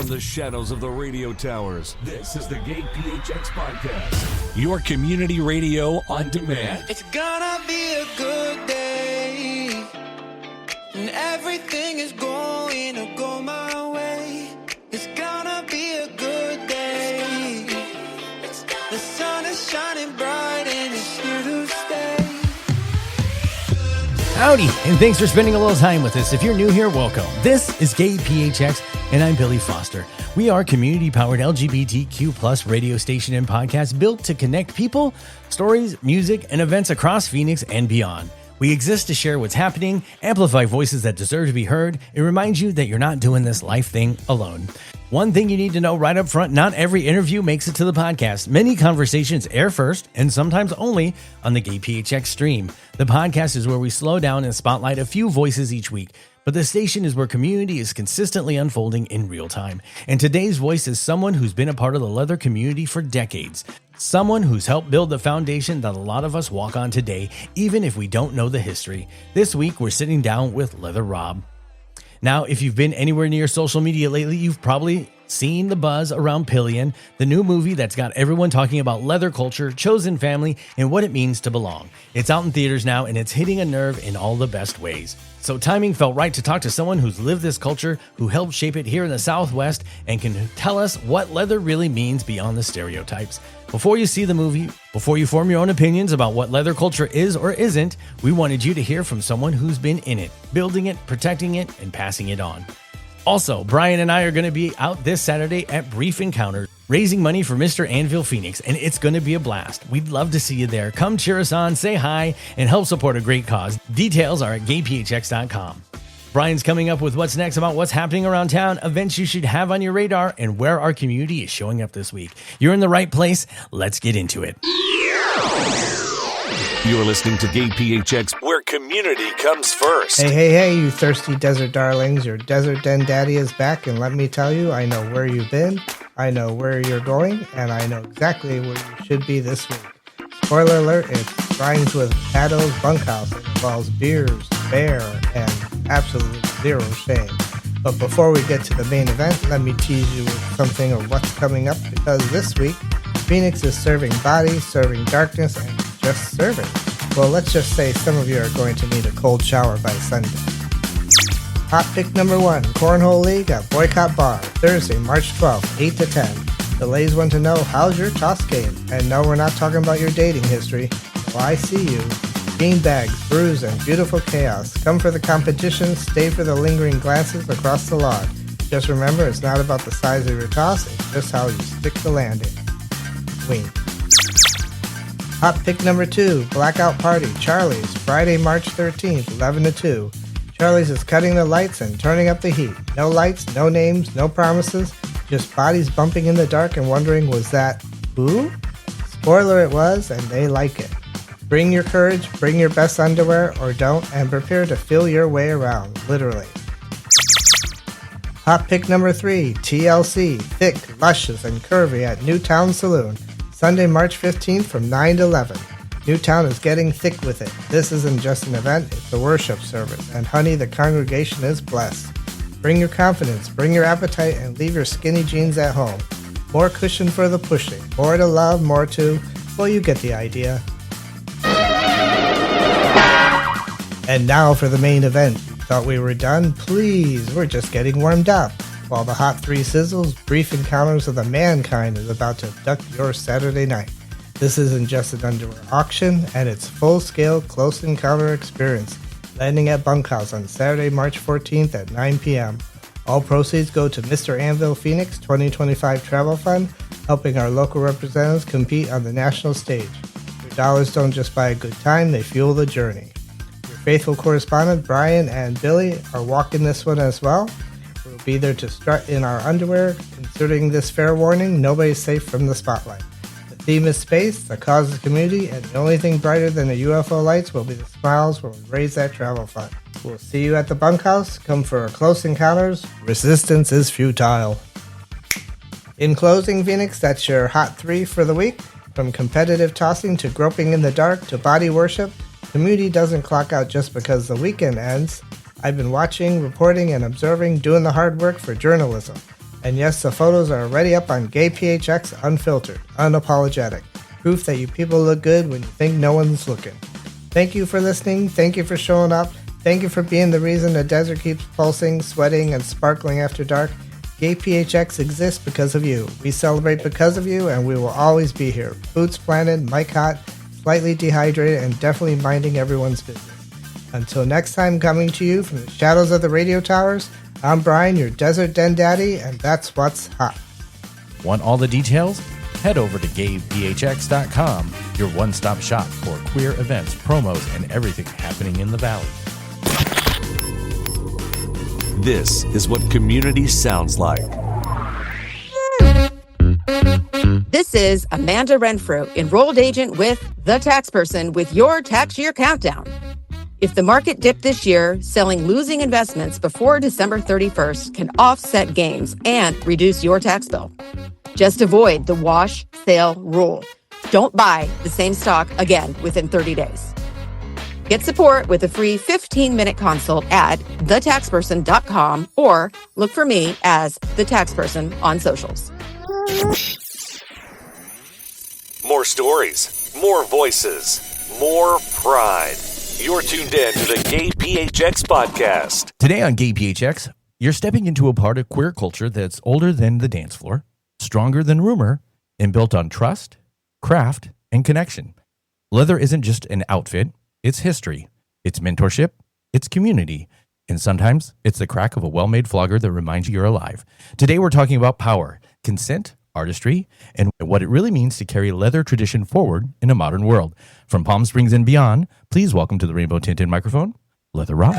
from the shadows of the radio towers. This is the GayPHX Podcast, your community radio on demand. It's gonna be a good day, and everything is going to go my way. It's gonna be a good day. The sun is shining bright and it's here to stay. Howdy, and thanks for spending a little time with us. If you're new here, welcome. This is GayPHX, and I'm Billy Foster. We are a community-powered LGBTQ plus radio station and podcast built to connect people, stories, music, and events across Phoenix and beyond. We exist to share what's happening, amplify voices that deserve to be heard, and remind you that you're not doing this life thing alone. One thing you need to know right up front, not every interview makes it to the podcast. Many conversations air first, and sometimes only, on the GayPHX stream. The podcast is where we slow down and spotlight a few voices each week. But the station is where community is consistently unfolding in real time. And today's voice is someone who's been a part of the leather community for decades. Someone who's helped build the foundation that a lot of us walk on today, even if we don't know the history. This week, we're sitting down with Leather Rob. Now, if you've been anywhere near social media lately, you've probably seen the buzz around Pillion, the new movie that's got everyone talking about leather culture, chosen family, and what it means to belong. It's out in theaters now, and it's hitting a nerve in all the best ways. So timing felt right to talk to someone who's lived this culture, who helped shape it here in the Southwest, and can tell us what leather really means beyond the stereotypes. Before you see the movie, before you form your own opinions about what leather culture is or isn't, we wanted you to hear from someone who's been in it, building it, protecting it, and passing it on. Also, Brian and I are going to be out this Saturday at Brief Encounter, raising money for Mr. Anvil Phoenix, and it's going to be a blast. We'd love to see you there. Come cheer us on, say hi, and help support a great cause. Details are at gayphx.com. Brian's coming up with what's next about what's happening around town, events you should have on your radar, and where our community is showing up this week. You're in the right place. Let's get into it. You're listening to GayPHX, where community comes first. Hey, you thirsty desert darlings. Your desert den daddy is back, and let me tell you, I know where you've been, I know where you're going, and I know exactly where you should be this week. Spoiler alert, it rhymes with Addo's Bunkhouse. It involves beers, bear, and absolutely zero shame. But before we get to the main event, let me tease you with something of what's coming up, because this week, Phoenix is serving bodies, serving darkness, and just serving. Well, let's just say some of you are going to need a cold shower by Sunday. Hot pick number 1, Cornhole League at Boycott Bar, Thursday, March 12th, 8 to 10. The ladies want to know, how's your toss game? And no, we're not talking about your dating history. Well, I see you. Beanbags, brews, and beautiful chaos. Come for the competition, stay for the lingering glances across the lawn. Just remember, it's not about the size of your toss, it's just how you stick the landing. Wink. Hot pick number 2, Blackout Party, Charlie's, Friday, March 13th, 11 to 2. Charlie's is cutting the lights and turning up the heat. No lights, no names, no promises, just bodies bumping in the dark and wondering, was that who? Spoiler, it was, and they like it. Bring your courage, bring your best underwear, or don't, and prepare to feel your way around, literally. Hot pick number 3, TLC, thick, luscious, and curvy at Newtown Saloon, Sunday, March 15th from 9 to 11. Newtown is getting thick with it. This isn't just an event, it's a worship service, and honey, the congregation is blessed. Bring your confidence, bring your appetite, and leave your skinny jeans at home. More cushion for the pushing, more to love, more to, well, you get the idea. And now for the main event. Thought we were done? Please, we're just getting warmed up. While the Hot 3 sizzles, Brief Encounters of the Mankind is about to abduct your Saturday night. This isn't just an underwear auction, and it's full-scale, close encounter experience, landing at Bunkhouse on Saturday, March 14th at 9 p.m. All proceeds go to Mr. Anvil Phoenix 2025 Travel Fund, helping our local representatives compete on the national stage. Your dollars don't just buy a good time, they fuel the journey. Your faithful correspondent, Brian and Billy, are walking this one as well. We'll be there to strut in our underwear. Considering this fair warning, nobody's safe from the spotlight. The theme is space, the cause is community, and the only thing brighter than the UFO lights will be the smiles when we raise that travel fund. We'll see you at the Bunkhouse. Come for close encounters. Resistance is futile. In closing, Phoenix, that's your Hot 3 for the week. From competitive tossing to groping in the dark to body worship, community doesn't clock out just because the weekend ends. I've been watching, reporting, and observing, doing the hard work for journalism. And yes, the photos are already up on GayPHX Unfiltered, Unapologetic. Proof that you people look good when you think no one's looking. Thank you for listening. Thank you for showing up. Thank you for being the reason the desert keeps pulsing, sweating, and sparkling after dark. GayPHX exists because of you. We celebrate because of you, and we will always be here. Boots planted, mic hot, slightly dehydrated, and definitely minding everyone's business. Until next time, coming to you from the shadows of the radio towers, I'm Brian, your Desert Den Daddy, and that's what's hot. Want all the details? Head over to GayPHX.com, your one-stop shop for queer events, promos, and everything happening in the Valley. This is what community sounds like. This is Amanda Renfrew, enrolled agent with The Tax Person with your tax year countdown. If the market dipped this year, selling losing investments before December 31st can offset gains and reduce your tax bill. Just avoid the wash sale rule. Don't buy the same stock again within 30 days. Get support with a free 15-minute consult at thetaxperson.com or look for me as The Tax Person on socials. More stories, more voices, more pride. You're tuned in to the GayPHX Podcast. Today on GayPHX, you're stepping into a part of queer culture that's older than the dance floor, stronger than rumor, and built on trust, craft, and connection. Leather isn't just an outfit, it's history, it's mentorship, it's community, and sometimes it's the crack of a well-made flogger that reminds you you're alive. Today we're talking about power, consent, artistry, and what it really means to carry leather tradition forward in a modern world. From Palm Springs and beyond, please welcome to the rainbow tinted microphone, Leather Rob.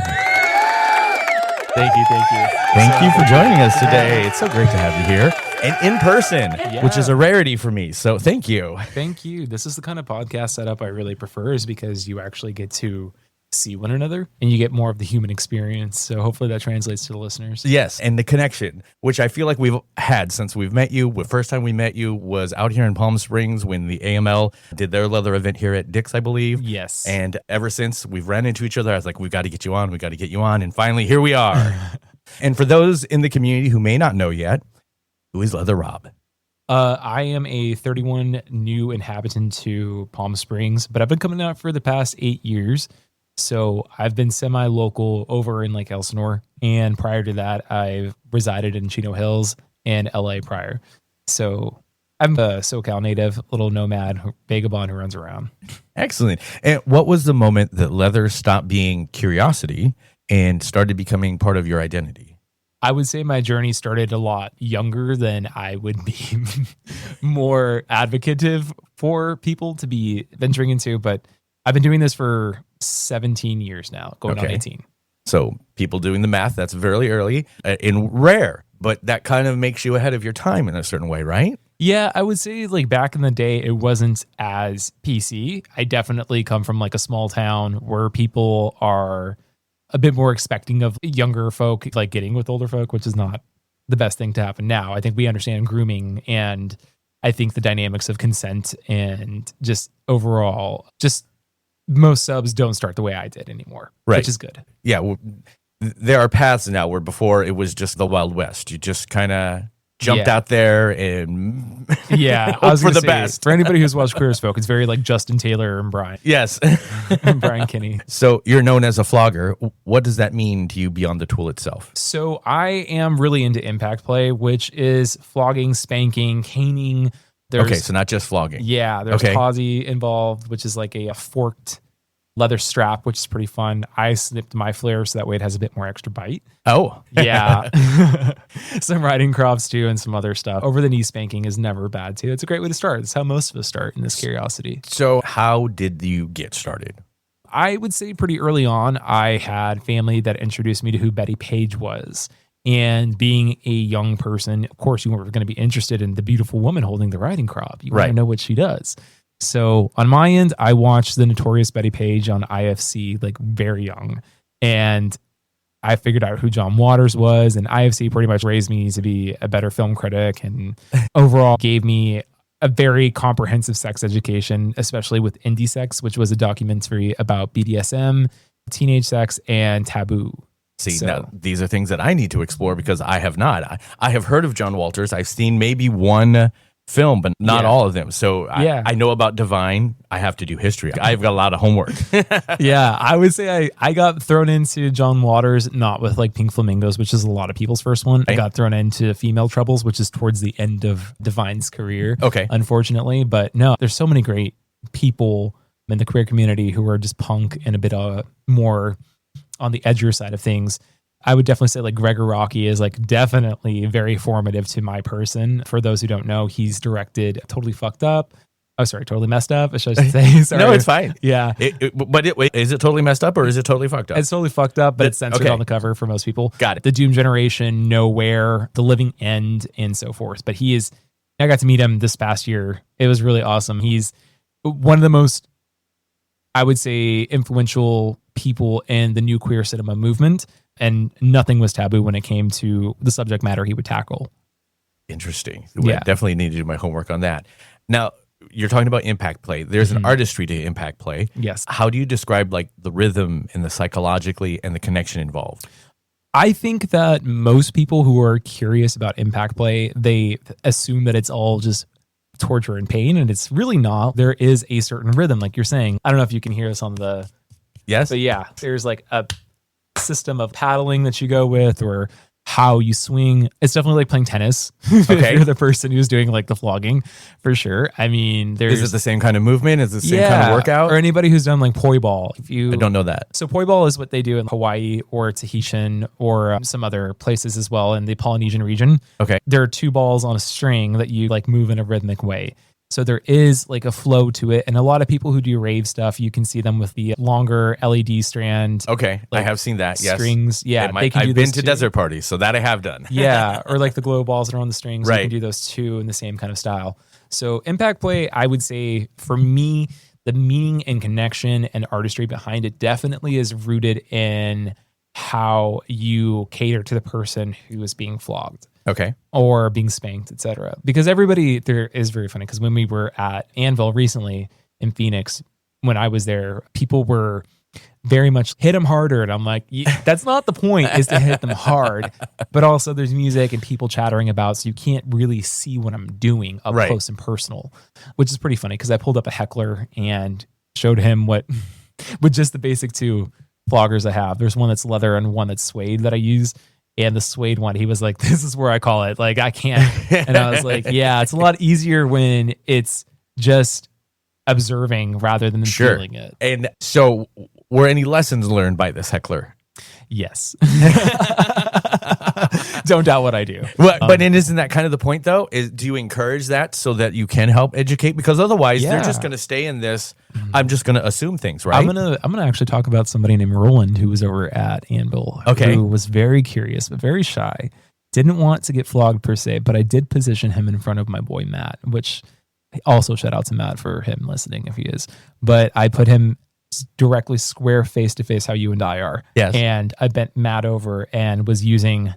Thank you. Thank you for joining us today. It's so great to have you here and in person, which is a rarity for me. So thank you. Thank you. This is the kind of podcast setup I really prefer, is because you actually get to see one another and you get more of the human experience. So hopefully that translates to the listeners. Yes, and the connection, which I feel like we've had since we've met you. The first time we met you was out here in Palm Springs when the AML did their leather event here at Dick's, I believe. Yes. And ever since we've ran into each other, I was like, we've got to get you on. And finally, here we are. And for those in the community who may not know yet, who is Leather Rob? I am a 31 new inhabitant to Palm Springs, but I've been coming out for the past 8 years. So I've been semi-local over in Lake Elsinore, and prior to that, I've resided in Chino Hills and LA prior. So I'm a SoCal native, little nomad, vagabond who runs around. Excellent. And what was the moment that leather stopped being curiosity and started becoming part of your identity? I would say my journey started a lot younger than I would be more advocative for people to be venturing into, but I've been doing this for 17 years now, going on 18. So people doing the math, that's very early and rare, but that kind of makes you ahead of your time in a certain way, right? Yeah, I would say like back in the day, it wasn't as PC. I definitely come from like a small town where people are a bit more expecting of younger folk, like getting with older folk, which is not the best thing to happen now. I think we understand grooming, and I think the dynamics of consent and just overall, just most subs don't start the way I did anymore, which is good. Yeah, there are paths now where before it was just the Wild West. You just kind of jumped out there and I was for the say, best. For anybody who's watched Queer as Folk, it's very like Justin Taylor and Brian. Yes. And Brian Kinney. So you're known as a flogger. What does that mean to you beyond the tool itself? So I am really into impact play, which is flogging, spanking, caning. So not just flogging. Yeah, there's Causey involved, which is like a forked leather strap, which is pretty fun. I snipped my flare so that way it has a bit more extra bite. Oh. Yeah. Some riding crops too and some other stuff. Over the knee spanking is never bad too. It's a great way to start. It's how most of us start in this curiosity. So how did you get started? I would say pretty early on, I had family that introduced me to who Betty Page was. And being a young person, of course, you weren't going to be interested in the beautiful woman holding the riding crop. You want to know what she does. So on my end, I watched the Notorious Betty Page on IFC, like very young. And I figured out who John Waters was. And IFC pretty much raised me to be a better film critic and overall gave me a very comprehensive sex education, especially with Indie Sex, which was a documentary about BDSM, teenage sex, and taboo. See, So- now these are things that I need to explore because I have not. I have heard of John Walters. I've seen maybe one film, but not Yeah. all of them. So Yeah. I know about Divine. I have to do history. I've got a lot of homework. Yeah, I would say I got thrown into John Waters, not with like Pink Flamingos, which is a lot of people's first one. I Right. got thrown into Female Troubles, which is towards the end of Divine's career. Okay. Unfortunately, but no, there's so many great people in the queer community who are just punk and a bit more on the edgier side of things. I would definitely say like Gregor Rocky is like definitely very formative to my person. For those who don't know, he's directed Totally Fucked Up. Oh, sorry, Totally Messed Up, I should say. Sorry. No, it's fine. Yeah. Is it totally messed up or is it totally fucked up? It's totally fucked up, but it's censored Okay. on the cover for most people. Got it. The Doom Generation, Nowhere, The Living End, and so forth. But I got to meet him this past year. It was really awesome. He's one of the most, I would say, influential people in the new queer cinema movement. And nothing was taboo when it came to the subject matter he would tackle. Interesting. Yeah. Definitely need to do my homework on that. Now, you're talking about impact play. There's an artistry to impact play. Yes. How do you describe like the rhythm and the psychologically and the connection involved? I think that most people who are curious about impact play, they assume that it's all just torture and pain, and it's really not. There is a certain rhythm, like you're saying. I don't know if you can hear this on the, Yes. but yeah, there's like a system of paddling that you go with, or how you swing. It's definitely like playing tennis. Okay. If you're the person who's doing like the flogging, for sure. I mean, there's Is it the same kind of movement? Is it the same kind of workout? or anybody who's done like poi ball. If you I don't know that. So poi ball is what they do in Hawaii or Tahitian or some other places as well in the Polynesian region. Okay. There are two balls on a string that you like move in a rhythmic way. So there is like a flow to it. And a lot of people who do rave stuff, you can see them with the longer LED strand Okay. I like, have seen that. Yes. strings. Yeah. I've they can do been those to too. desert parties, so that I have done. Yeah. Or like the glow balls that are on the strings. You Right. can do those too in the same kind of style. So impact play, I would say for me, the meaning and connection and artistry behind it definitely is rooted in how you cater to the person who is being flogged Okay. or being spanked, etc. Because everybody there is very funny. Because when we were at Anvil recently in Phoenix, when I was there, people were very much hit them harder, and I'm like, that's not the point. Is to hit them hard, but also there's music and people chattering about, so you can't really see what I'm doing up Right. close and personal, which is pretty funny. Because I pulled up a heckler and showed him what with just the basic two floggers I have. There's one that's leather and one that's suede that I use. And the suede one, he was like, this is where I call it. Like, I can't. And I was like, yeah, it's a lot easier when it's just observing rather than Sure. feeling it. And so, were any lessons learned by this heckler? Yes. Don't doubt what I do. Well, but isn't that kind of the point, though? Do you encourage that so that you can help educate? Because otherwise, they're Yeah. just going to stay in this. I'm just going to assume things, right? I'm gonna actually talk about somebody named Roland who was over at Anvil. Okay. Who was very curious but very shy. Didn't want to get flogged per se, but I did position him in front of my boy Matt, which also shout out to Matt for him listening if he is. But I put him directly square face to face how you and I are. Yes. And I bent Matt over and was using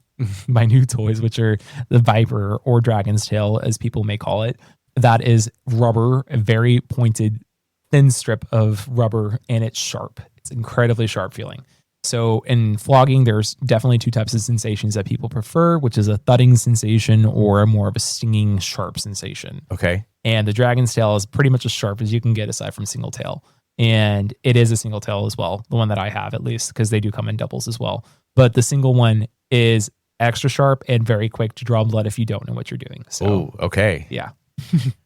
my new toys, which are the Viper or Dragon's Tail, as people may call it. That is rubber, a very pointed, thin strip of rubber, and it's sharp. It's incredibly sharp feeling. So in flogging, there's definitely two types of sensations that people prefer, which is a thudding sensation or a more of a stinging, sharp sensation. Okay. And the Dragon's Tail is pretty much as sharp as you can get aside from single tail. And it is a single tail as well, the one that I have at least, because they do come in doubles as well. But the single one is extra sharp and very quick to draw blood if you don't know what you're doing. So, Oh, okay. yeah.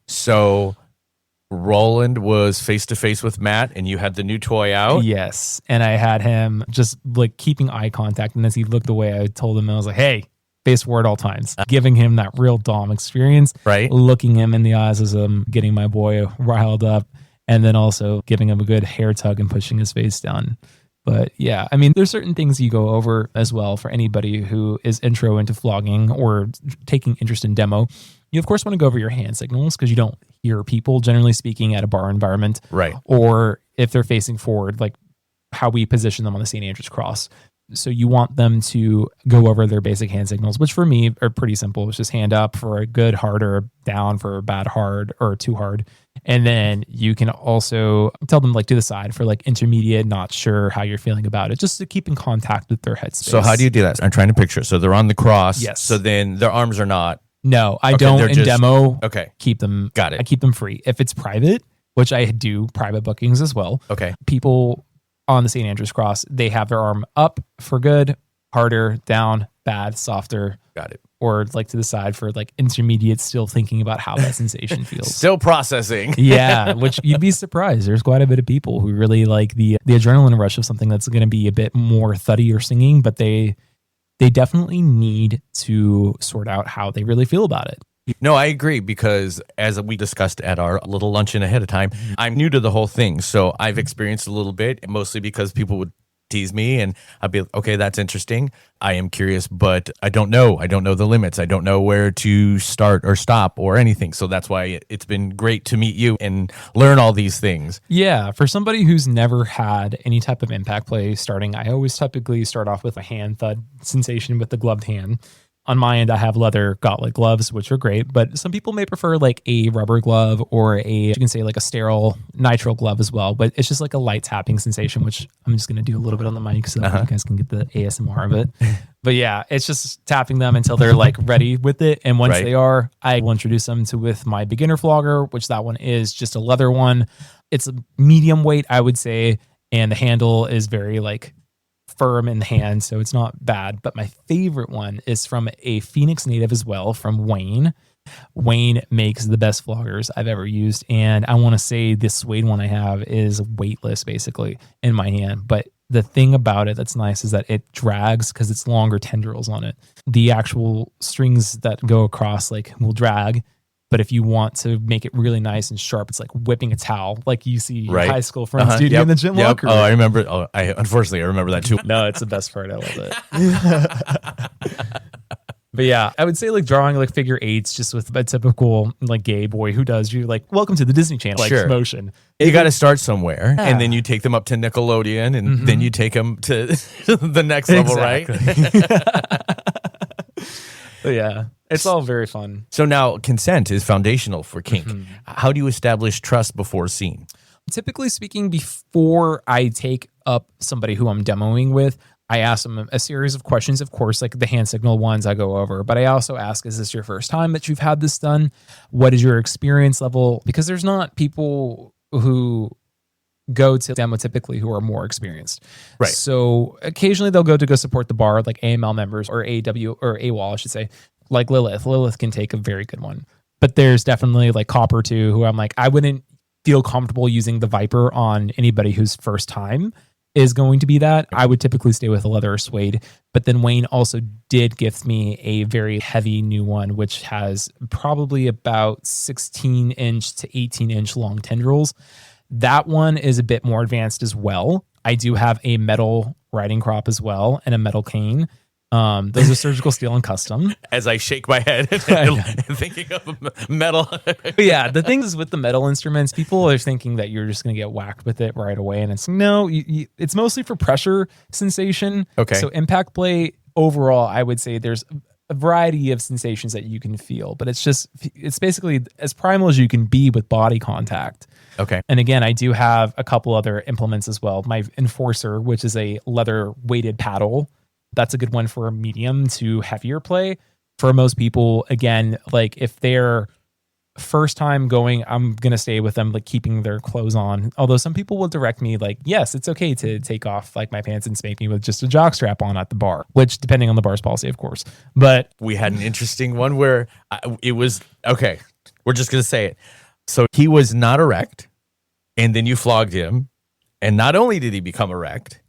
So Roland was face to face with Matt, and you had the new toy out. Yes. And I had him just like keeping eye contact. And as he looked away, I told him, I was like, hey, face forward all times, giving him that real Dom experience, Right. looking him in the eyes as I'm getting my boy riled up, and then also giving him a good hair tug and pushing his face down. But yeah, I mean, there's certain things you go over as well for anybody who is intro into flogging or taking interest in demo. You, of course, want to go over your hand signals because you don't hear people, generally speaking, at a bar environment. Right. Or if they're facing forward, like how we position them on the St. Andrew's cross. So you want them to go over their basic hand signals, which for me are pretty simple. It's just hand up for a good hard or down for a bad hard or too hard. And then you can also tell them like to the side for like intermediate, not sure how you're feeling about it, just to keep in contact with their headspace. So how do you do that? I'm trying to picture. So they're on the cross. Yes. So then their arms are not. No, I don't in demo. Okay. Keep them. Got it. I keep them free. If it's private, which I do private bookings as well. Okay. People on the St. Andrew's Cross, they have their arm up for good, harder, down, bad, softer. Got it. Or like to the side for like intermediate, still thinking about how that sensation feels. Still processing. Yeah, which you'd be surprised. There's quite a bit of people who really like the adrenaline rush of something that's going to be a bit more thuddy or singing, but they definitely need to sort out how they really feel about it. No, I agree, because as we discussed at our little luncheon ahead of time, I'm new to the whole thing. So I've experienced a little bit, mostly because people would tease me and I'd be like, okay, that's interesting. I am curious, but I don't know. I don't know the limits. I don't know where to start or stop or anything. So that's why it's been great to meet you and learn all these things. Yeah. For somebody who's never had any type of impact play starting, I always typically start off with a hand thud sensation with the gloved hand. On my end, I have leather gauntlet gloves, which are great, but some people may prefer like a rubber glove or you can say like a sterile nitrile glove as well, but it's just like a light tapping sensation, which I'm just going to do a little bit on the mic so you guys can get the ASMR of it. But yeah, it's just tapping them until they're like ready with it. And once they are, I will introduce them to with my beginner flogger, which that one is just a leather one. It's a medium weight, I would say. And the handle is very like firm in the hand, so it's not bad. But my favorite one is from a Phoenix native as well, from Wayne. Wayne makes the best floggers I've ever used, and I want to say this suede one I have is weightless basically in my hand. But the thing about it that's nice is that it drags because it's longer tendrils on it. The actual strings that go across like will drag. But if you want to make it really nice and sharp, it's like whipping a towel, like you see your high school friends do in the gym locker room. Oh, I remember. Oh, unfortunately, I remember that too. No, it's the best part. I love it. But yeah, I would say like drawing like figure eights just with a typical like gay boy who does you like welcome to the Disney Channel like motion. You got to start somewhere, and then you take them up to Nickelodeon, and then you take them to the next level, right? But yeah, it's all very fun. So now consent is foundational for kink. How do you establish trust before scene? Typically speaking, before I take up somebody who I'm demoing with, I ask them a series of questions. Of course, like the hand signal ones I go over, but I also ask, is this your first time that you've had this done? What is your experience level? Because there's not people who go to demo typically who are more experienced. Right. So occasionally they'll go support the bar, like AML members or AW or AWOL, I should say, like Lilith. Lilith can take a very good one. But there's definitely like Copper too, who I'm like, I wouldn't feel comfortable using the Viper on anybody whose first time is going to be that. I would typically stay with a leather or suede. But then Wayne also did gift me a very heavy new one, which has probably about 16-inch to 18-inch long tendrils. That one is a bit more advanced as well. I do have a metal riding crop as well and a metal cane. Those are surgical steel and custom. As I shake my head and thinking of metal. But yeah, the thing is with the metal instruments, people are thinking that you're just going to get whacked with it right away. And it's no, it's mostly for pressure sensation. Okay. So impact play overall, I would say there's a variety of sensations that you can feel, but it's basically as primal as you can be with body contact. Okay. And again, I do have a couple other implements as well. My Enforcer, which is a leather weighted paddle. That's a good one for a medium to heavier play. For most people, again, like if they're first time going, I'm going to stay with them, like keeping their clothes on. Although some people will direct me like, yes, it's okay to take off like my pants and spank me with just a jock strap on at the bar, which depending on the bar's policy, of course. But we had an interesting one where it was, okay, we're just going to say it. So he was not erect, and then you flogged him. And not only did he become erect,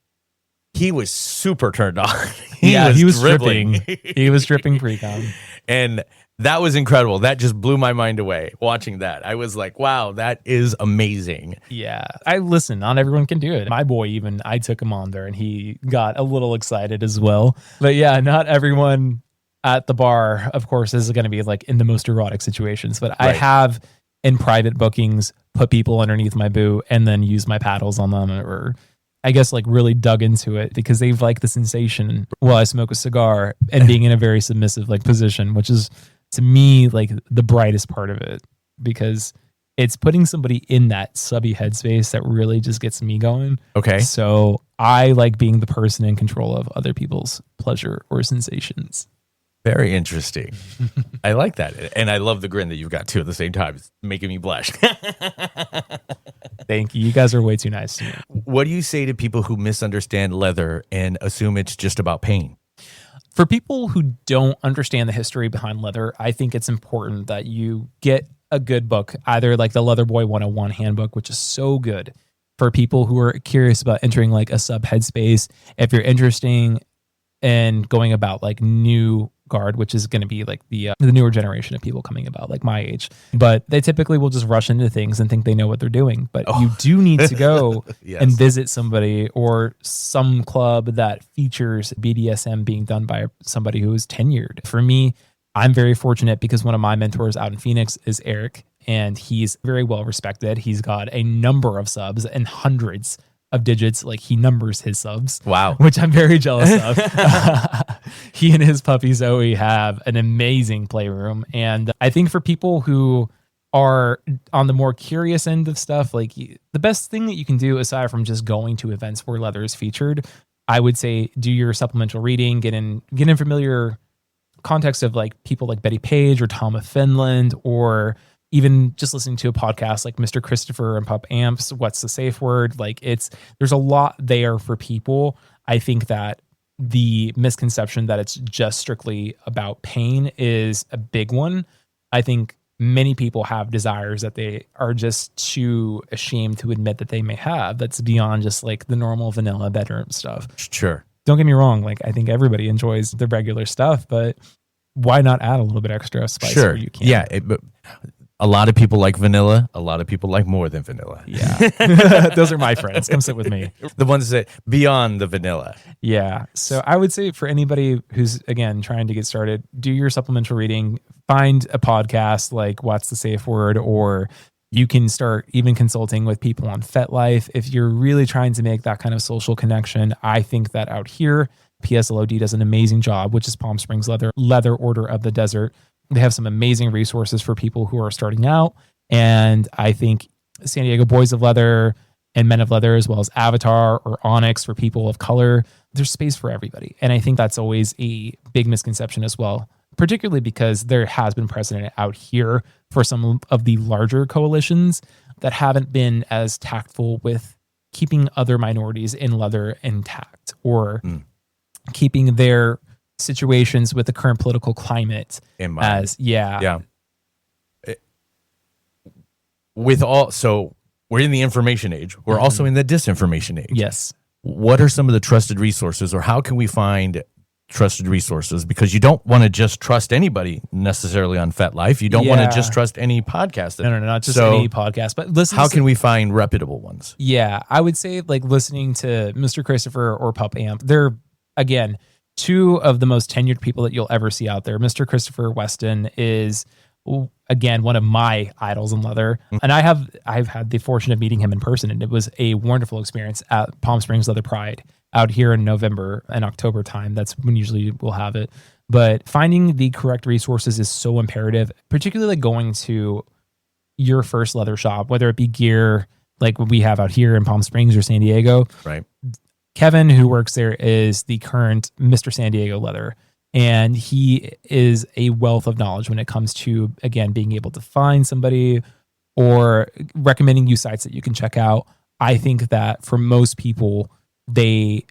he was super turned on. He was dripping. He was dripping pre-com. And that was incredible. That just blew my mind away watching that. I was like, wow, that is amazing. Yeah. Listen, not everyone can do it. My boy, even, I took him on there and he got a little excited as well. But yeah, not everyone at the bar, of course, is going to be like in the most erotic situations. But I have in private bookings put people underneath my boot and then use my paddles on them or I guess, like really dug into it because they like the sensation while I smoke a cigar and being in a very submissive like position, which is to me like the brightest part of it, because it's putting somebody in that subby headspace that really just gets me going. Okay. So I like being the person in control of other people's pleasure or sensations. Very interesting. I like that. And I love the grin that you've got too at the same time. It's making me blush. Thank you. You guys are way too nice to me. What do you say to people who misunderstand leather and assume it's just about pain? For people who don't understand the history behind leather, I think it's important that you get a good book, either like the Leather Boy 101 handbook, which is so good for people who are curious about entering like a sub headspace. If you're interested in going about like new guard, which is going to be like the newer generation of people coming about like my age, but they typically will just rush into things and think they know what they're doing. But you do need to go Yes. and visit somebody or some club that features BDSM being done by somebody who is tenured. For me, I'm very fortunate because one of my mentors out in Phoenix is Eric, and he's very well respected. He's got a number of subs and hundreds of digits. Like he numbers his subs. Wow. Which I'm very jealous of. He and his puppy Zoe have an amazing playroom. And I think for people who are on the more curious end of stuff, like the best thing that you can do aside from just going to events where leather is featured, I would say do your supplemental reading, get in familiar context of like people like Betty Page or Tom of Finland, or even just listening to a podcast like Mr. Christopher and Pup Amps, What's the Safe Word? Like there's a lot there for people. I think that the misconception that it's just strictly about pain is a big one. I think many people have desires that they are just too ashamed to admit that they may have. That's beyond just like the normal vanilla bedroom stuff. Sure. Don't get me wrong. Like I think everybody enjoys the regular stuff, but why not add a little bit extra spice where you can? Yeah. But a lot of people like vanilla. A lot of people like more than vanilla. Yeah. Those are my friends. Come sit with me. The ones that beyond the vanilla. Yeah. So I would say for anybody who's, again, trying to get started, do your supplemental reading, find a podcast like What's the Safe Word, or you can start even consulting with people on FetLife. If you're really trying to make that kind of social connection, I think that out here, PSLOD does an amazing job, which is Palm Springs Leather Order of the Desert. They have some amazing resources for people who are starting out. And I think San Diego Boys of Leather and Men of Leather, as well as Avatar or Onyx for people of color, there's space for everybody. And I think that's always a big misconception as well, particularly because there has been precedent out here for some of the larger coalitions that haven't been as tactful with keeping other minorities in leather intact, or keeping their situations with the current political climate in mind. As yeah. So we're in the information age. We're also in the disinformation age. Yes. What are some of the trusted resources, or how can we find trusted resources? Because you don't want to just trust anybody necessarily on FetLife. You don't want to just trust any podcast. No, not just any podcast. But listen. How can we find reputable ones? Yeah, I would say like listening to Mr. Christopher or Pup Amp. They're, again, two of the most tenured people that you'll ever see out there. Mr. Christopher Weston is, again, one of my idols in leather. And I've had the fortune of meeting him in person, and it was a wonderful experience at Palm Springs Leather Pride out here in November and October time. That's when usually we'll have it. But finding the correct resources is so imperative, particularly going to your first leather shop, whether it be gear like what we have out here in Palm Springs or San Diego. Right. Kevin, who works there, is the current Mr. San Diego Leather, and he is a wealth of knowledge when it comes to, again, being able to find somebody or recommending you sites that you can check out. I think that for most people, they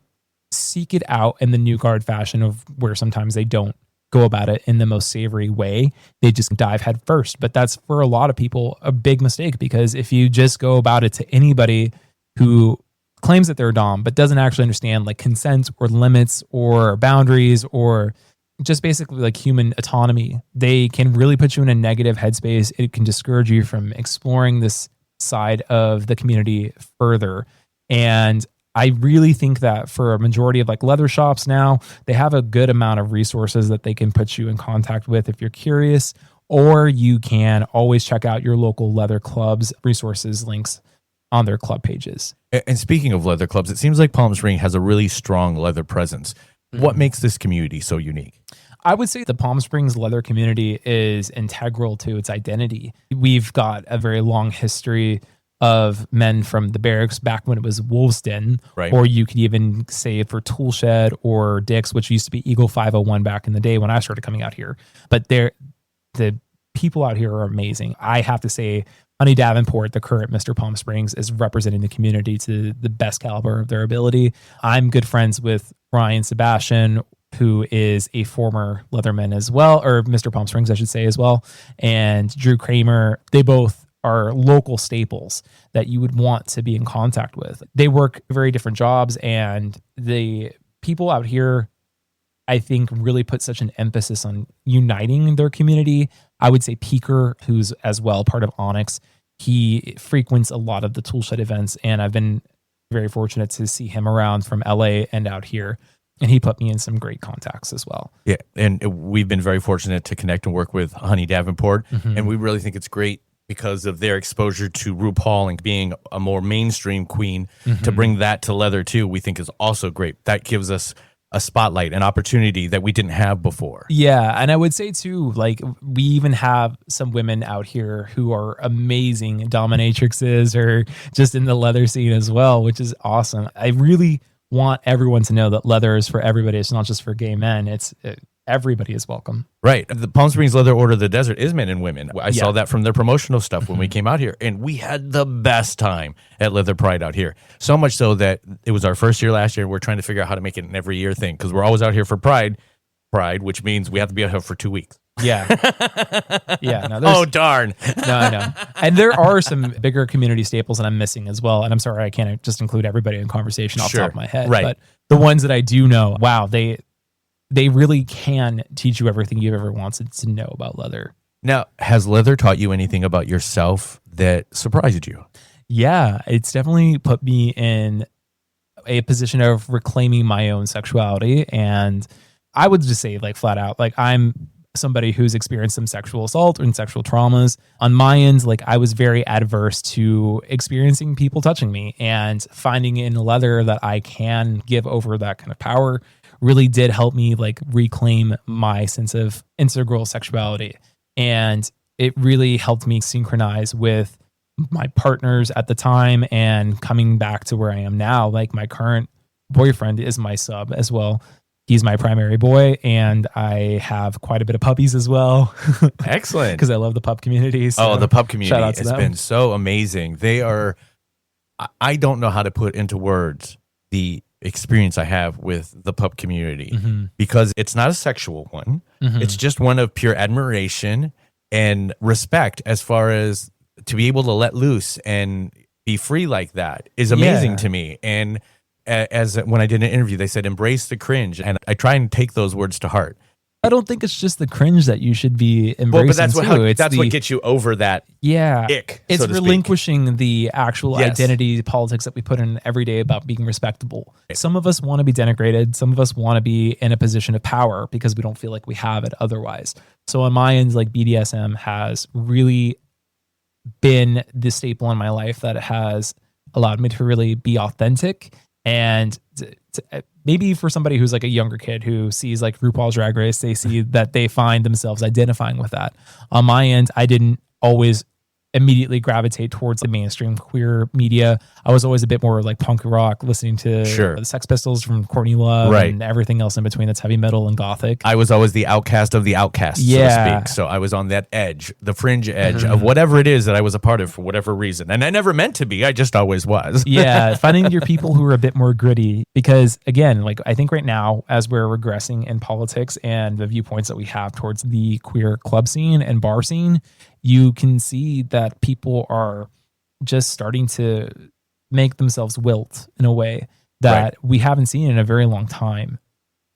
seek it out in the new guard fashion of where sometimes they don't go about it in the most savory way. They just dive head first. But that's for a lot of people a big mistake, because if you just go about it to anybody who claims that they're a dom but doesn't actually understand like consent or limits or boundaries or just basically like human autonomy, they can really put you in a negative headspace. It can discourage you from exploring this side of the community further. And I really think that for a majority of like leather shops now, they have a good amount of resources that they can put you in contact with if you're curious, or you can always check out your local leather clubs resources links on their club pages. And speaking of leather clubs, it seems like Palm Springs has a really strong leather presence. What makes this community so unique? I would say the Palm Springs leather community is integral to its identity. We've got a very long history of men from the barracks back when it was Wolf's Den, Right. or you could even say for Toolshed or Dick's, which used to be Eagle 501 back in the day when I started coming out here. But the people out here are amazing. I have to say, Honey Davenport, the current Mr. Palm Springs, is representing the community to the best caliber of their ability. I'm good friends with Ryan Sebastian, who is a former Leatherman as well, or Mr. Palm Springs, I should say, as well. And Drew Kramer, they both are local staples that you would want to be in contact with. They work very different jobs, and the people out here, I think, really put such an emphasis on uniting their community. I would say Peaker, who's as well part of Onyx, he frequents a lot of the Toolshed events, and I've been very fortunate to see him around from LA and out here. And he put me in some great contacts as well. Yeah, and we've been very fortunate to connect and work with Honey Davenport, and we really think it's great because of their exposure to RuPaul and being a more mainstream queen. To bring that to leather too, we think is also great. That gives us a spotlight, an opportunity that we didn't have before. Yeah, and I would say too, like, we even have some women out here who are amazing dominatrixes or just in the leather scene as well, which is awesome. I really want everyone to know that leather is for everybody. It's not just for gay men. Everybody is welcome. Right. The Palm Springs Leather Order of the Desert is men and women. I saw that from their promotional stuff when we came out here, and we had the best time at Leather Pride out here. So much so that it was our first year last year. We're trying to figure out how to make it an every year thing, because we're always out here for Pride, which means we have to be out here for 2 weeks. Yeah. Yeah. No, Oh, darn. No, I know. And there are some bigger community staples that I'm missing as well. And I'm sorry, I can't just include everybody in conversation off the top of my head. Right. But the ones that I do know, wow, they really can teach you everything you've ever wanted to know about leather. Now, has leather taught you anything about yourself that surprised you? Yeah, it's definitely put me in a position of reclaiming my own sexuality. And I would just say, like, flat out, like, I'm somebody who's experienced some sexual assault and sexual traumas. On my end, like, I was very adverse to experiencing people touching me, and finding in leather that I can give over that kind of power really did help me, like, reclaim my sense of integral sexuality. And it really helped me synchronize with my partners at the time, and coming back to where I am now. Like, my current boyfriend is my sub as well. He's my primary boy, and I have quite a bit of puppies as well. Excellent. Because I love the pup community. So the pup community shout out to has them. been so amazing. They are, I don't know how to put into words the experience I have with the pup community, because it's not a sexual one. It's just one of pure admiration and respect, as far as to be able to let loose and be free like that is amazing to me. And as when I did an interview, they said, embrace the cringe. And I try and take those words to heart. I don't think it's just the cringe that you should be embracing. Well, but that's too. That's what gets you over that. Yeah. Ick, it's so to speak. relinquishing the actual Yes. identity politics that we put in every day about being respectable. Some of us want to be denigrated. Some of us want to be in a position of power because we don't feel like we have it otherwise. So on my end, like, BDSM has really been the staple in my life that has allowed me to really be authentic. And maybe for somebody who's like a younger kid who sees like RuPaul's Drag Race, they see that they find themselves identifying with that. On my end, I didn't always immediately gravitate towards the mainstream queer media. I was always a bit more like punk rock, listening to the Sex Pistols from Courtney Love and everything else in between that's heavy metal and gothic. I was always the outcast of the outcasts, so to speak. So I was on that edge, the fringe edge of whatever it is that I was a part of for whatever reason. And I never meant to be. I just always was. Yeah, finding your people who are a bit more gritty. Because again, like, I think right now, as we're regressing in politics and the viewpoints that we have towards the queer club scene and bar scene, you can see that people are just starting to make themselves wilt in a way that we haven't seen in a very long time.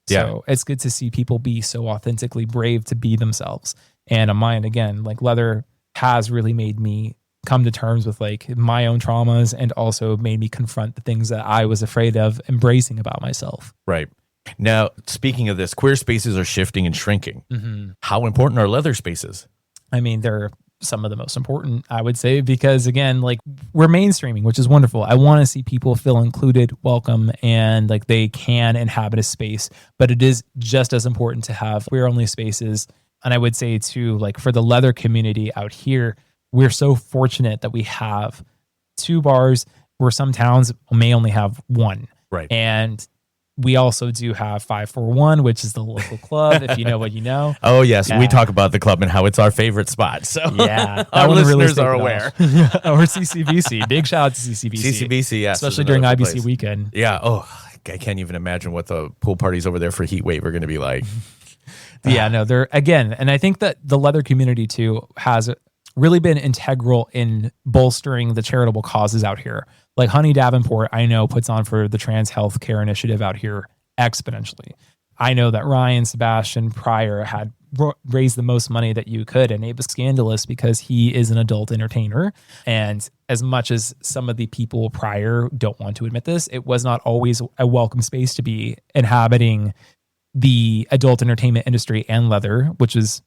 So it's good to see people be so authentically brave to be themselves. And on mine, again, like, leather has really made me come to terms with like my own traumas, and also made me confront the things that I was afraid of embracing about myself. Right. Now, speaking of this, queer spaces are shifting and shrinking. How important are leather spaces? I mean, they're some of the most important, I would say, because again, like we're mainstreaming, which is wonderful. I want to see people feel included, welcome, and like they can inhabit a space, but it is just as important to have queer only spaces. And I would say too, like for the leather community out here, we're so fortunate that we have 2 bars where some towns may only have 1. Right. And we also do have 541, which is the local club, if you know what you know. Oh, yes. Yeah. We talk about the club and how it's our favorite spot. So Yeah. our one really listeners are aware. Or CCBC. Big shout out to CCBC. CCBC, yes. Especially during IBC weekend. Yeah. Oh, I can't even imagine what the pool parties over there for Heat Wave are going to be like. Yeah, no, they're, again, and I think that the leather community too has really been integral in bolstering the charitable causes out here. Like Honey Davenport, I know, puts on for the trans health care initiative out here exponentially. I know that Ryan Sebastian Pryor had raised the most money that you could, and it was scandalous because he is an adult entertainer. And as much as some of the people prior don't want to admit this, it was not always a welcome space to be inhabiting the adult entertainment industry and leather, which is,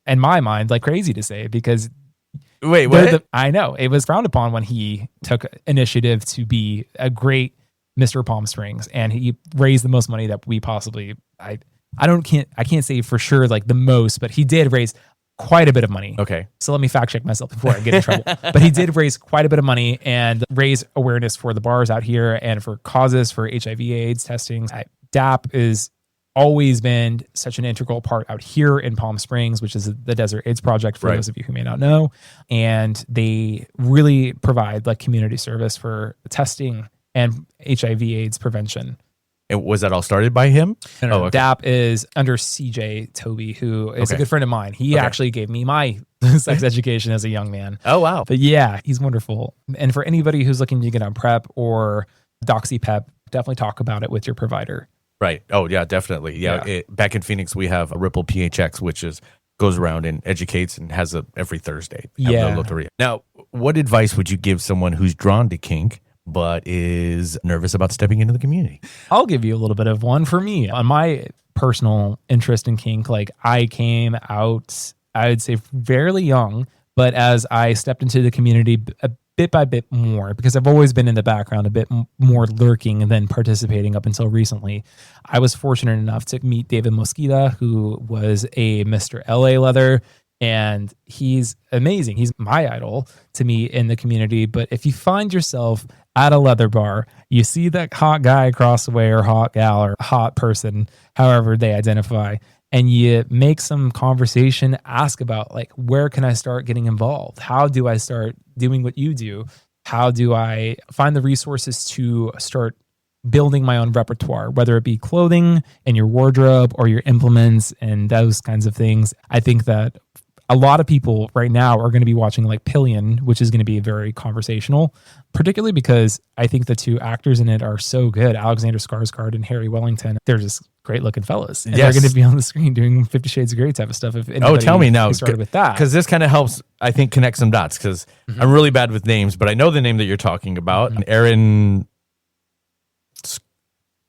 in my mind, like crazy to say because Wait, what? I know it was frowned upon when he took initiative to be a great Mr. Palm Springs, and he raised the most money that we possibly. I can't say for sure like the most, but he did raise quite a bit of money. Okay. So let me fact check myself before I get in trouble. But he did raise quite a bit of money and raise awareness for the bars out here and for causes for HIV/AIDS testing. DAP is always been such an integral part out here in Palm Springs, which is the Desert AIDS Project for those of you who may not know. And they really provide like community service for testing and HIV/AIDS prevention. And was that all started by him? No, okay. DAP is under CJ Toby, who is a good friend of mine. He actually gave me my sex education as a young man. Oh, wow. But yeah, he's wonderful. And for anybody who's looking to get on PrEP or DoxyPep, definitely talk about it with your provider. Right. Oh, yeah, definitely. Yeah. Back in Phoenix, we have a Ripple PHX, which goes around and educates and has every Thursday. Now, what advice would you give someone who's drawn to kink but is nervous about stepping into the community? I'll give you a little bit of one for me. On my personal interest in kink, like I came out, I would say fairly young, but as I stepped into the community a bit by bit more, because I've always been in the background a bit more lurking than participating up until recently. I was fortunate enough to meet David Mosqueda, who was a Mr. LA Leather, and he's amazing. He's my idol to me in the community. But if you find yourself at a leather bar, you see that hot guy across the way or hot gal or hot person, however they identify, and you make some conversation, ask about like, where can I start getting involved? How do I start doing what you do? How do I find the resources to start building my own repertoire, whether it be clothing and your wardrobe or your implements and those kinds of things? I think that a lot of people right now are going to be watching like Pillion, which is going to be very conversational, particularly because I think the 2 actors in it are so good. Alexander Skarsgård and Harry Wellington. They're just great looking fellas. And they're going to be on the screen doing 50 Shades of Grey type of stuff. If tell me now. Started with that. Because this kind of helps, I think, connect some dots. Because I'm really bad with names, but I know the name that you're talking about. Aaron.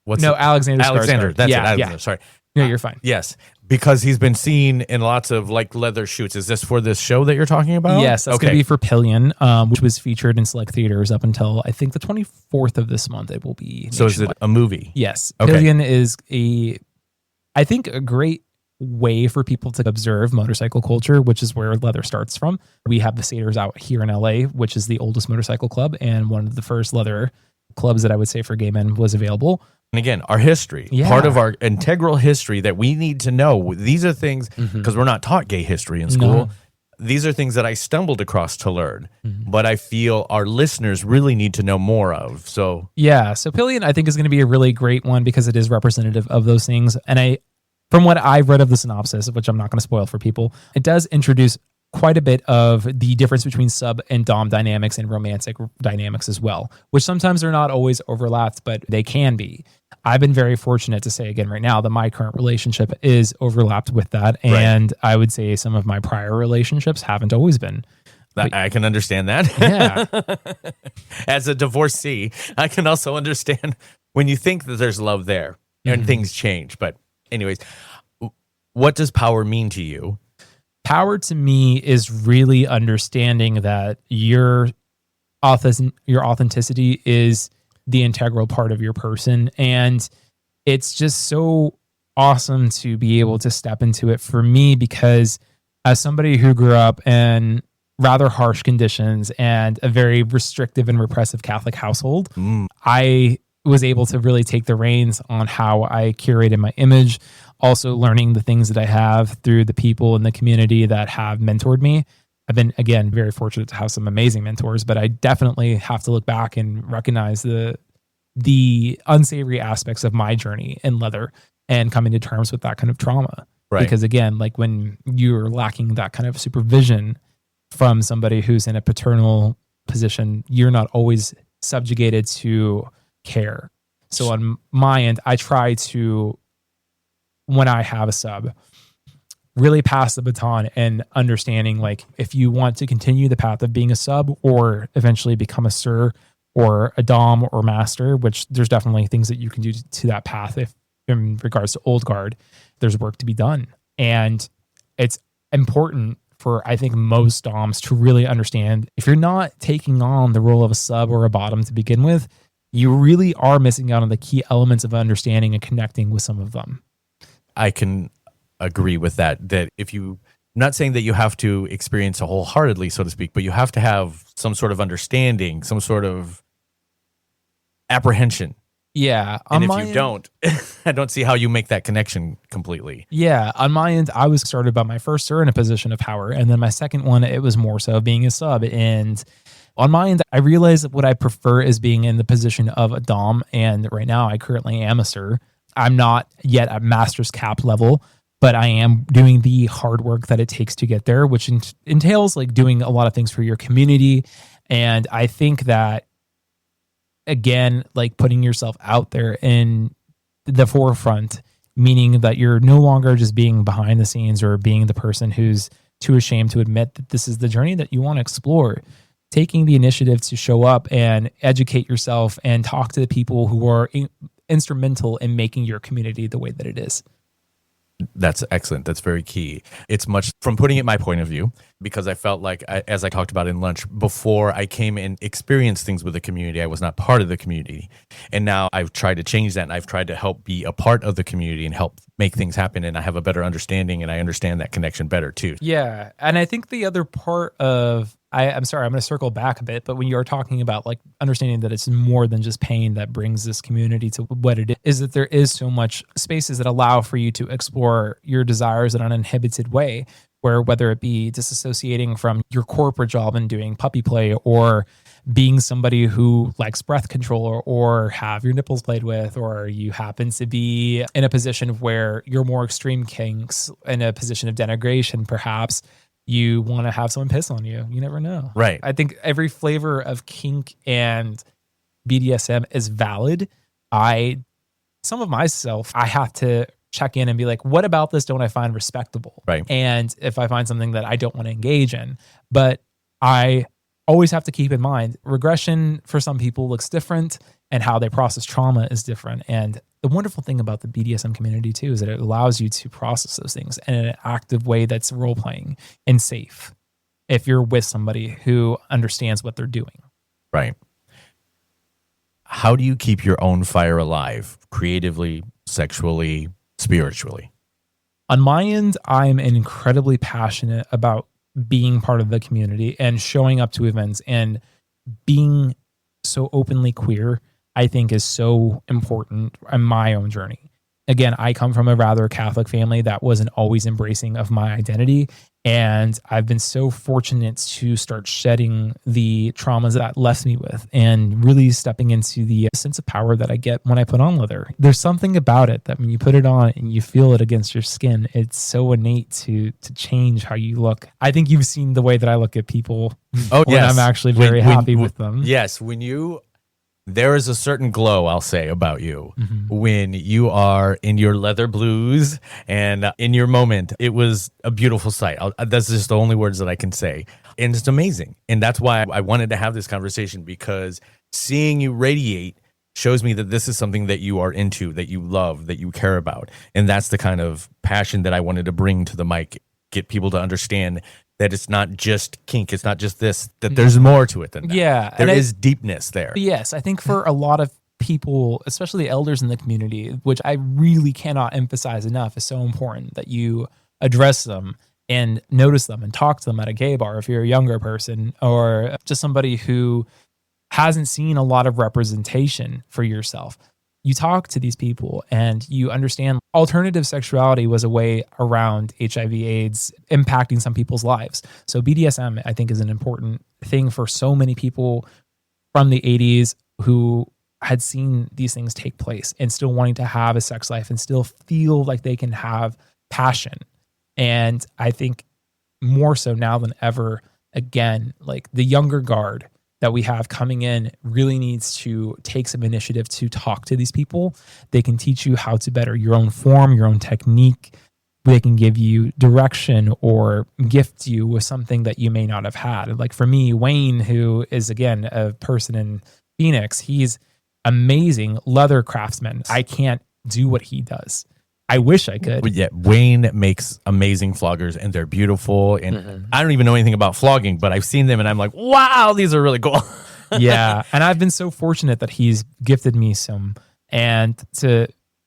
Alexander Skarsgård. That's it. Alexander, sorry. No, you're fine. Yes. Because he's been seen in lots of like leather shoots. Is this for this show that you're talking about? Yes, that's going to be for Pillion, which was featured in select theaters up until I think the 24th of this month. It will be. So is it a movie? Yes. Okay. Pillion is I think a great way for people to observe motorcycle culture, which is where leather starts from. We have the Satyrs out here in LA, which is the oldest motorcycle club and one of the first leather clubs that I would say for gay men was available. And again, our history, part of our integral history that we need to know. These are things, because we're not taught gay history in school. No. These are things that I stumbled across to learn, but I feel our listeners really need to know more of. So Pillion, I think, is going to be a really great one because it is representative of those things. And from what I've read of the synopsis, which I'm not going to spoil for people, it does introduce quite a bit of the difference between sub and dom dynamics and romantic dynamics as well, which sometimes are not always overlapped, but they can be. I've been very fortunate to say again right now that my current relationship is overlapped with that. And I would say some of my prior relationships haven't always been. I can understand that. Yeah. As a divorcee, I can also understand when you think that there's love there and things change. But anyways, what does power mean to you? Power to me is really understanding that your authenticity is the integral part of your person. And it's just so awesome to be able to step into it for me, because as somebody who grew up in rather harsh conditions and a very restrictive and repressive Catholic household, I was able to really take the reins on how I curated my image, also learning the things that I have through the people in the community that have mentored me. I've been, again, very fortunate to have some amazing mentors, but I definitely have to look back and recognize the unsavory aspects of my journey in leather and coming to terms with that kind of trauma. Right. Because again, like when you're lacking that kind of supervision from somebody who's in a paternal position, you're not always subjugated to care. So on my end, I try to, when I have a sub, really pass the baton and understanding, like, if you want to continue the path of being a sub or eventually become a sir or a dom or master, which there's definitely things that you can do to that path. If in regards to old guard, there's work to be done. And it's important for, I think, most doms to really understand, if you're not taking on the role of a sub or a bottom to begin with, you really are missing out on the key elements of understanding and connecting with some of them. I can agree with that if you, I'm not saying that you have to experience it wholeheartedly, so to speak, but you have to have some sort of understanding, some sort of apprehension. Yeah. And if you don't, I don't see how you make that connection completely. Yeah. On my end, I was started by my first sir in a position of power. And then my second one, it was more so being a sub. And on my end, I realized that what I prefer is being in the position of a dom. And right now I currently am a sir. I'm not yet at master's cap level, but I am doing the hard work that it takes to get there, which entails like doing a lot of things for your community. And I think that, again, like putting yourself out there in the forefront, meaning that you're no longer just being behind the scenes or being the person who's too ashamed to admit that this is the journey that you want to explore. Taking the initiative to show up and educate yourself and talk to the people who are instrumental in making your community the way that it is. That's excellent. That's very key. It's much from putting it my point of view, because I felt like, as I talked about in lunch, before I came and experienced things with the community, I was not part of the community. And now I've tried to change that, and I've tried to help be a part of the community and help make things happen. And I have a better understanding, and I understand that connection better too. Yeah. And I think the other part of, I'm sorry, I'm going to circle back a bit, but when you're talking about like understanding that it's more than just pain that brings this community to what it is, that there is so much spaces that allow for you to explore your desires in an uninhibited way, where whether it be disassociating from your corporate job and doing puppy play, or being somebody who likes breath control, or have your nipples played with, or you happen to be in a position where you're more extreme kinks, in a position of denigration, perhaps, you want to have someone piss on you. You never know. Right. I think every flavor of kink and BDSM is valid. Some of myself, I have to check in and be like, what about this don't I find respectable? Right. And if I find something that I don't want to engage in, but I always have to keep in mind, regression for some people looks different, and how they process trauma is different. And the wonderful thing about the BDSM community too is that it allows you to process those things in an active way that's role-playing and safe if you're with somebody who understands what they're doing. Right. How do you keep your own fire alive, creatively, sexually, spiritually? On my end, I'm incredibly passionate about being part of the community and showing up to events, and being so openly queer, I think, is so important in my own journey. Again, I come from a rather Catholic family that wasn't always embracing of my identity. And I've been so fortunate to start shedding the traumas that left me with, and really stepping into the sense of power that I get when I put on leather. There's something about it that when you put it on and you feel it against your skin, it's so innate to change how you look. I think you've seen the way that I look at people when yes. I'm actually very happy with them. Yes. There is a certain glow, I'll say, about you when you are in your leather blues and in your moment. It was a beautiful sight. That's just the only words that I can say. And it's amazing. And that's why I wanted to have this conversation, because seeing you radiate shows me that this is something that you are into, that you love, that you care about. And that's the kind of passion that I wanted to bring to the mic get people to understand that it's not just kink, it's not just this, that there's more to it than that. Yeah. There is deepness there. Yes, I think for a lot of people, especially the elders in the community, which I really cannot emphasize enough, is so important that you address them and notice them and talk to them at a gay bar if you're a younger person or just somebody who hasn't seen a lot of representation for yourself. You talk to these people and you understand alternative sexuality was a way around HIV/AIDS impacting some people's lives. So BDSM, I think, is an important thing for so many people from the 80s who had seen these things take place and still wanting to have a sex life and still feel like they can have passion. And I think more so now than ever, again, like the younger guard that we have coming in really needs to take some initiative to talk to these people. They can teach you how to better your own form, your own technique. They can give you direction or gift you with something that you may not have had. Like for me, Wayne, who is again a person in Phoenix, he's amazing leather craftsman. I can't do what he does. I wish I could. But yeah, Wayne makes amazing floggers and they're beautiful. And I don't even know anything about flogging, but I've seen them and I'm like, wow, these are really cool. Yeah. And I've been so fortunate that he's gifted me some. And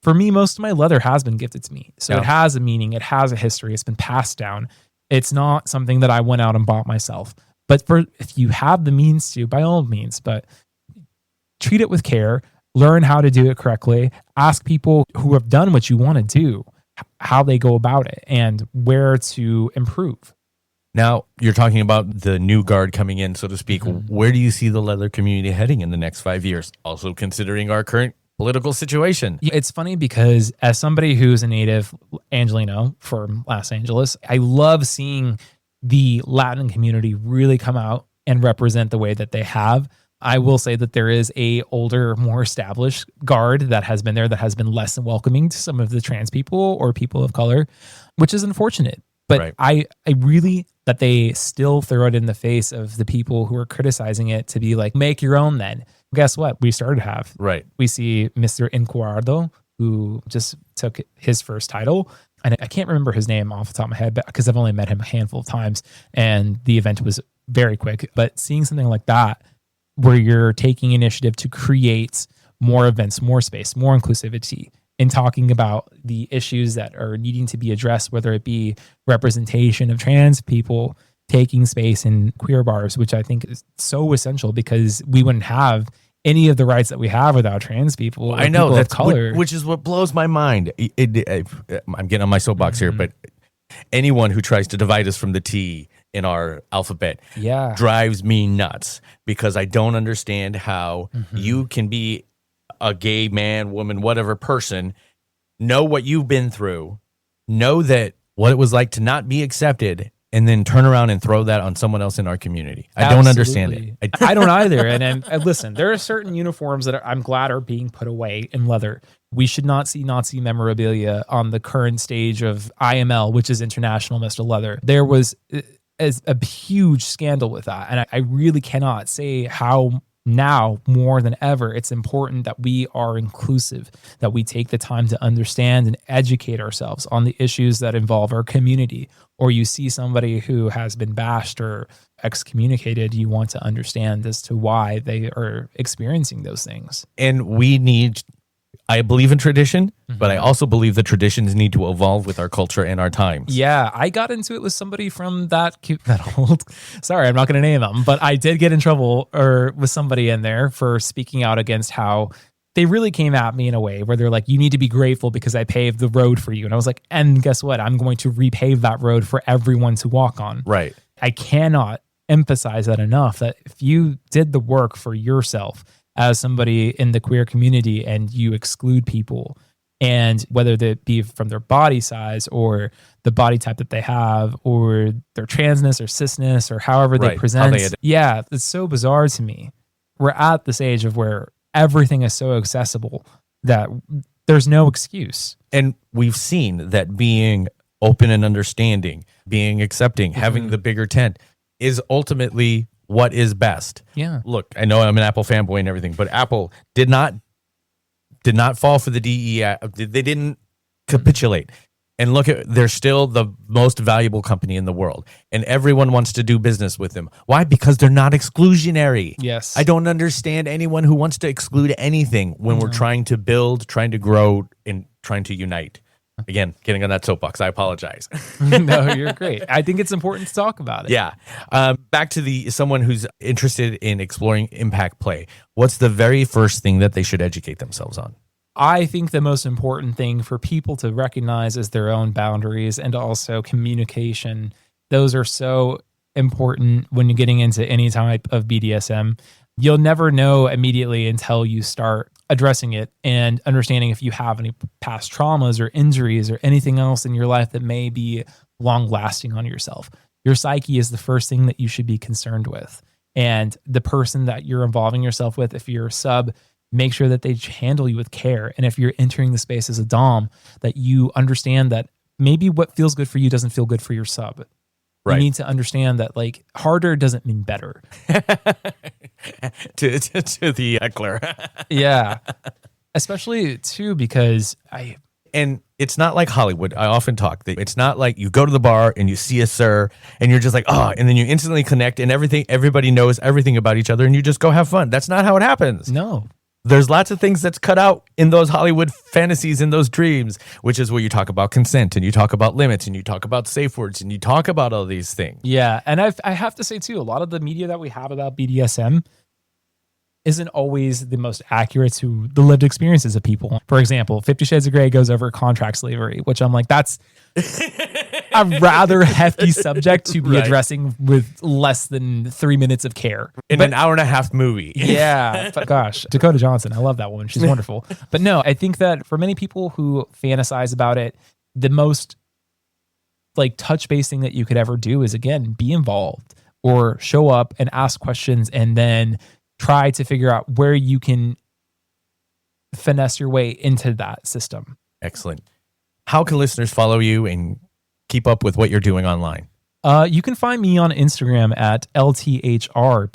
for me, most of my leather has been gifted to me. So it has a meaning. It has a history. It's been passed down. It's not something that I went out and bought myself. But if you have the means to, by all means, but treat it with care. Learn how to do it correctly. Ask people who have done what you want to do, how they go about it and where to improve. Now, you're talking about the new guard coming in, so to speak. Where do you see the leather community heading in the next 5 years? Also considering our current political situation. It's funny because as somebody who's a native Angelino from Los Angeles, I love seeing the Latin community really come out and represent the way that they have. I will say that there is a older, more established guard that has been there that has been less than welcoming to some of the trans people or people of color, which is unfortunate. But right. I really that they still throw it in the face of the people who are criticizing it to be like, make your own then. Guess what? We started to have. Right. We see Mr. Incuardo, who just took his first title. And I can't remember his name off the top of my head because I've only met him a handful of times and the event was very quick. But seeing something like that, where you're taking initiative to create more events, more space, more inclusivity, and talking about the issues that are needing to be addressed, whether it be representation of trans people, taking space in queer bars, which I think is so essential because we wouldn't have any of the rights that we have without trans people. I know, that's color. Which is what blows my mind. I'm getting on my soapbox here, but anyone who tries to divide us from the T in our alphabet drives me nuts because I don't understand how you can be a gay man, woman, whatever person, know what you've been through, know that what it was like to not be accepted, and then turn around and throw that on someone else in our community. I don't understand it. I don't either. And listen, there are certain uniforms that I'm glad are being put away in leather. We should not see Nazi memorabilia on the current stage of IML, which is International Mr. Leather. There was a huge scandal with that. And I really cannot say how now more than ever it's important that we are inclusive, that we take the time to understand and educate ourselves on the issues that involve our community. Or you see somebody who has been bashed or excommunicated, you want to understand as to why they are experiencing those things. And we need, I believe in tradition, but I also believe that traditions need to evolve with our culture and our times. Yeah, I got into it with somebody from that old, sorry, I'm not going to name them, but I did get in trouble with somebody in there for speaking out against how they really came at me in a way where they're like, you need to be grateful because I paved the road for you. And I was like, and guess what? I'm going to repave that road for everyone to walk on. Right. I cannot emphasize that enough, that if you did the work for yourself as somebody in the queer community and you exclude people, and whether that be from their body size or the body type that they have or their transness or cisness or however they present. It's so bizarre to me. We're at this age of where everything is so accessible that there's no excuse. And we've seen that being open and understanding, being accepting, having the bigger tent is ultimately what is best. Yeah. Look, I know I'm an Apple fanboy and everything, but Apple did not fall for the DEI. They didn't capitulate. And look at, they're still the most valuable company in the world. And everyone wants to do business with them. Why? Because they're not exclusionary. Yes. I don't understand anyone who wants to exclude anything when we're trying to build, trying to grow, and trying to unite. Again, getting on that soapbox. I apologize. No, you're great. I think it's important to talk about it. Yeah. Back to someone who's interested in exploring impact play. What's the very first thing that they should educate themselves on? I think the most important thing for people to recognize is their own boundaries and also communication. Those are so important when you're getting into any type of BDSM. You'll never know immediately until you start addressing it and understanding if you have any past traumas or injuries or anything else in your life that may be long lasting on yourself. Your psyche is the first thing that you should be concerned with. And the person that you're involving yourself with, if you're a sub, make sure that they handle you with care. And if you're entering the space as a dom, that you understand that maybe what feels good for you doesn't feel good for your sub. Right. You need to understand that like harder doesn't mean better. to the heckler. Yeah. Especially too, because and it's not like Hollywood. I often talk. It's not like you go to the bar and you see a sir and you're just like, oh, and then you instantly connect and everybody knows everything about each other and you just go have fun. That's not how it happens. no. There's lots of things that's cut out in those Hollywood fantasies and those dreams, which is where you talk about consent and you talk about limits and you talk about safe words and you talk about all these things. Yeah. And I have to say too, a lot of the media that we have about BDSM isn't always the most accurate to the lived experiences of people. For example, 50 Shades of Grey goes over contract slavery, which I'm like, that's a rather hefty subject to be addressing with less than 3 minutes of care. In an hour and a half movie. Yeah. But gosh, Dakota Johnson, I love that woman. She's wonderful. But no, I think that for many people who fantasize about it, the most like touch base thing that you could ever do is, again, be involved or show up and ask questions and then try to figure out where you can finesse your way into that system. Excellent. How can listeners follow you and keep up with what you're doing online? You can find me on Instagram at LTHR_ROB.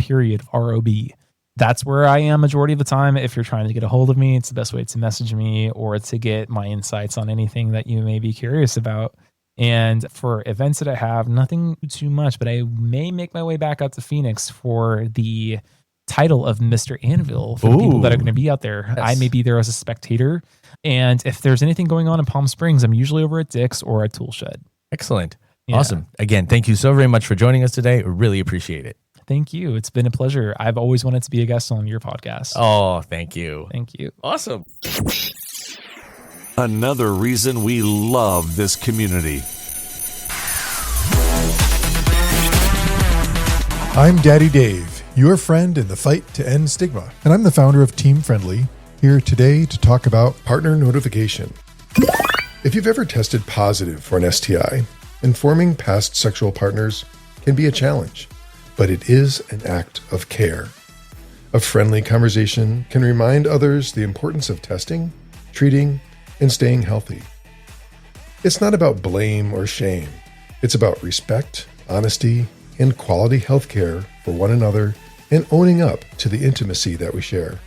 That's where I am majority of the time. If you're trying to get a hold of me, it's the best way to message me or to get my insights on anything that you may be curious about. And for events that I have, nothing too much, but I may make my way back out to Phoenix for the title of Mr. Anvil for the people that are going to be out there. Yes. I may be there as a spectator. And if there's anything going on in Palm Springs, I'm usually over at Dick's or at Toolshed. Excellent. Yeah. Awesome. Again, thank you so very much for joining us today. We really appreciate it. Thank you. It's been a pleasure. I've always wanted to be a guest on your podcast. Oh, thank you. Thank you. Awesome. Another reason we love this community. I'm Daddy Dave, your friend in the fight to end stigma, and I'm the founder of Team Friendly, here today to talk about partner notification. If you've ever tested positive for an STI, informing past sexual partners can be a challenge, but it is an act of care. A friendly conversation can remind others the importance of testing, treating, and staying healthy. It's not about blame or shame. It's about respect, honesty, and quality health care for one another and owning up to the intimacy that we share.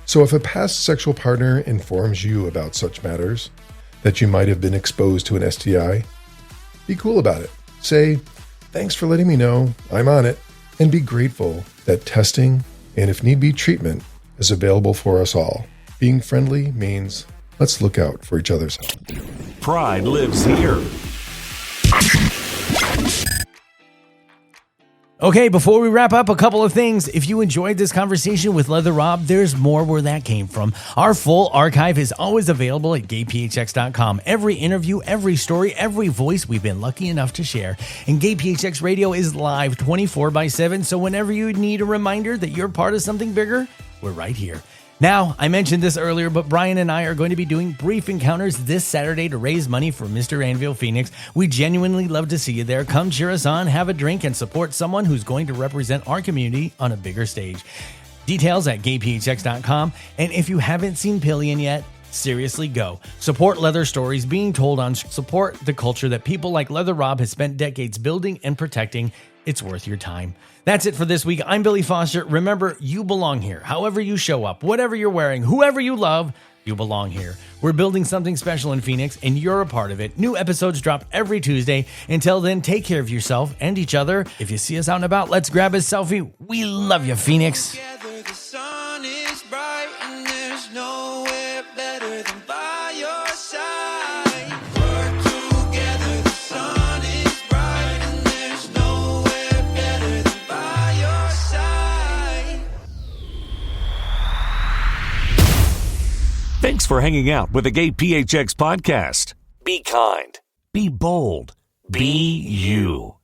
So if a past sexual partner informs you about such matters, that you might have been exposed to an STI, be cool about it. Say, thanks for letting me know, I'm on it, and be grateful that testing, and if need be treatment, is available for us all. Being friendly means let's look out for each other's health. Pride lives here. Okay, before we wrap up, a couple of things. If you enjoyed this conversation with Leather Rob, there's more where that came from. Our full archive is always available at GayPHX.com. Every interview, every story, every voice we've been lucky enough to share. And GayPHX Radio is live 24/7, so whenever you need a reminder that you're part of something bigger, we're right here. Now, I mentioned this earlier, but Brian and I are going to be doing brief encounters this Saturday to raise money for Mr. Anvil Phoenix. We genuinely love to see you there. Come cheer us on, have a drink, and support someone who's going to represent our community on a bigger stage. Details at GayPHX.com. And if you haven't seen Pillion yet, seriously go. Support leather stories being told on, support the culture that people like Leather Rob has spent decades building and protecting. It's worth your time. That's it for this week. I'm Billy Foster. Remember, you belong here. However you show up, whatever you're wearing, whoever you love, You belong here. We're building something special in Phoenix, and you're a part of it. New episodes drop every Tuesday. Until then, take care of yourself and each other. If you see us out and about, let's grab a selfie. We love you, Phoenix. Together the sun is bright and there's nowhere better than by your side. Work together, the sun is bright and there's nowhere better than by your side. Thanks for hanging out with the GayPHX Podcast. Be kind. Be bold. Be you.